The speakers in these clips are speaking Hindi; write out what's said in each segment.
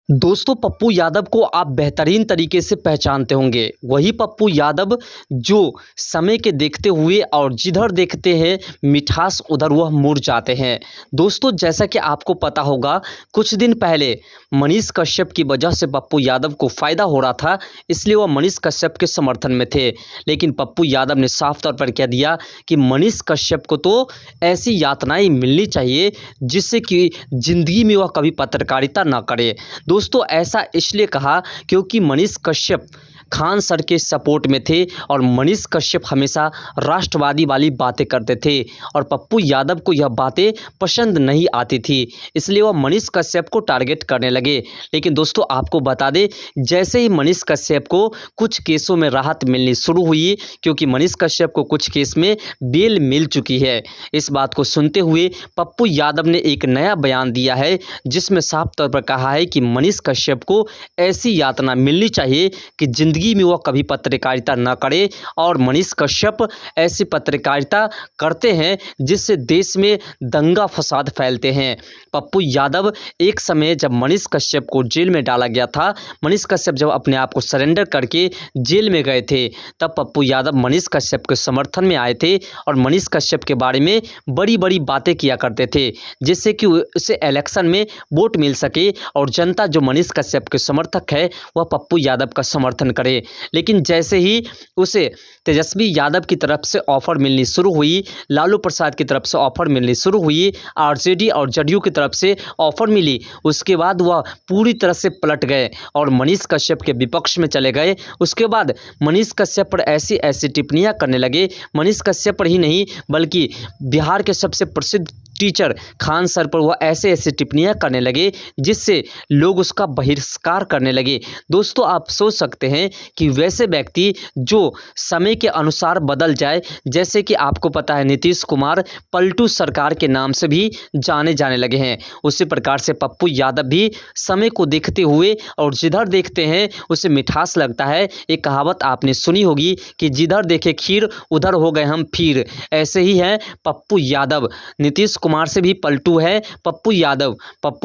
दोस्तों पप्पू यादव को आप बेहतरीन तरीके से पहचानते होंगे। वही पप्पू यादव जो समय के देखते हुए और जिधर देखते हैं मिठास उधर वह मुड़ जाते हैं। दोस्तों जैसा कि आपको पता होगा कुछ दिन पहले मनीष कश्यप की वजह से पप्पू यादव को फ़ायदा हो रहा था, इसलिए वह मनीष कश्यप के समर्थन में थे। लेकिन पप्पू यादव ने साफ तौर पर कह दिया कि मनीष कश्यप को तो ऐसी यातनाएं मिलनी चाहिए जिससे कि ज़िंदगी में वह कभी पत्रकारिता ना करे। दोस्तों ऐसा इसलिए कहा क्योंकि मनीष कश्यप खान सर के सपोर्ट में थे और मनीष कश्यप हमेशा राष्ट्रवादी वाली बातें करते थे और पप्पू यादव को यह बातें पसंद नहीं आती थी, इसलिए वह मनीष कश्यप को टारगेट करने लगे। लेकिन दोस्तों आपको बता दें, जैसे ही मनीष कश्यप को कुछ केसों में राहत मिलनी शुरू हुई, क्योंकि मनीष कश्यप को कुछ केस में बेल मिल चुकी है, इस बात को सुनते हुए पप्पू यादव ने एक नया बयान दिया है जिसमें साफ तौर पर कहा है कि मनीष कश्यप को ऐसी यातना मिलनी चाहिए कि ज़िंदगी में वह कभी पत्रकारिता न करे। और मनीष कश्यप ऐसी पत्रकारिता करते हैं जिससे देश में दंगा फसाद फैलते हैं। पप्पू यादव एक समय जब मनीष कश्यप को जेल में डाला गया था, मनीष कश्यप जब अपने आप को सरेंडर करके जेल में गए थे, तब पप्पू यादव मनीष कश्यप के समर्थन में आए थे और मनीष कश्यप के बारे में बड़ी बड़ी बातें किया करते थे जिससे कि उसे इलेक्शन में वोट मिल सके और जनता जो मनीष कश्यप के समर्थक है वह पप्पू यादव का समर्थन करे। लेकिन जैसे ही उसे तेजस्वी यादव की तरफ से ऑफर मिलनी शुरू हुई, लालू प्रसाद की तरफ से ऑफर मिलनी शुरू हुई, आरजेडी और जदयू की तरफ से ऑफर मिली, उसके बाद वह पूरी तरह से पलट गए और मनीष कश्यप के विपक्ष में चले गए। उसके बाद मनीष कश्यप पर ऐसी ऐसी टिप्पणियां करने लगे, मनीष कश्यप पर ही नहीं बल्कि बिहार के सबसे प्रसिद्ध टीचर खान सर पर वह ऐसे ऐसे टिप्पणियां करने लगे जिससे लोग उसका बहिष्कार करने लगे। दोस्तों आप सोच सकते हैं कि वैसे व्यक्ति जो समय के अनुसार बदल जाए, जैसे कि आपको पता है नीतीश कुमार पलटू सरकार के नाम से भी जाने जाने लगे हैं, उसी प्रकार से पप्पू यादव भी समय को देखते हुए और जिधर देखते हैं उसे मिठास लगता है। एक कहावत आपने सुनी होगी कि जिधर देखे खीर उधर हो गए हम फिर। ऐसे ही है पप्पू यादव, नीतीश कुमार से भी पलटू है पप्पू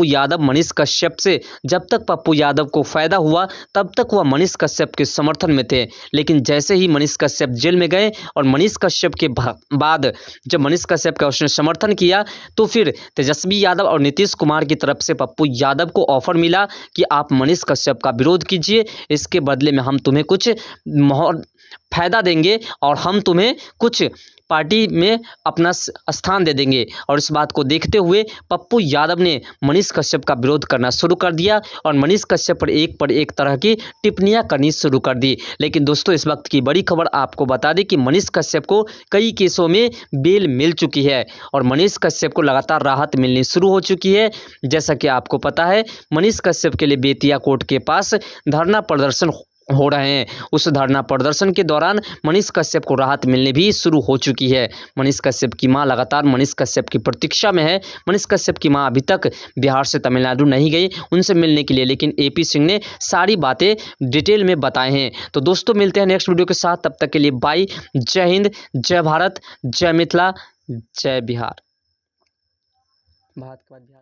यादव मनीष कश्यप से जब तक पप्पू यादव को फायदा हुआ तब तक वह मनीष कश्यप के समर्थन में थे। लेकिन जैसे ही मनीष कश्यप जेल में गए और मनीष कश्यप के बाद जब मनीष कश्यप का उसने समर्थन किया तो फिर तेजस्वी यादव और नीतीश कुमार की तरफ से पप्पू यादव को ऑफर मिला कि आप मनीष कश्यप का विरोध कीजिए, इसके बदले में हम तुम्हें कुछ फायदा देंगे और हम तुम्हें कुछ पार्टी में अपना स्थान दे देंगे। और इस बात को देखते हुए पप्पू यादव ने मनीष कश्यप का विरोध करना शुरू कर दिया और मनीष कश्यप पर एक तरह की टिप्पणियां करनी शुरू कर दी। लेकिन दोस्तों इस वक्त की बड़ी खबर आपको बता दें कि मनीष कश्यप को कई केसों में बेल मिल चुकी है और मनीष कश्यप को लगातार राहत मिलनी शुरू हो चुकी है। जैसा कि आपको पता है मनीष कश्यप के लिए बेतिया कोर्ट के पास धरना प्रदर्शन हो रहे हैं, उस धरना प्रदर्शन के दौरान मनीष कश्यप को राहत मिलने भी शुरू हो चुकी है। मनीष कश्यप की मां लगातार मनीष कश्यप की प्रतीक्षा में है। मनीष कश्यप की मां अभी तक बिहार से तमिलनाडु नहीं गई उनसे मिलने के लिए, लेकिन एपी सिंह ने सारी बातें डिटेल में बताए हैं। तो दोस्तों मिलते हैं नेक्स्ट वीडियो के साथ, तब तक के लिए बाय। जय हिंद, जय भारत, जय मिथिला, जय बिहार। भारत के बाद बिहार।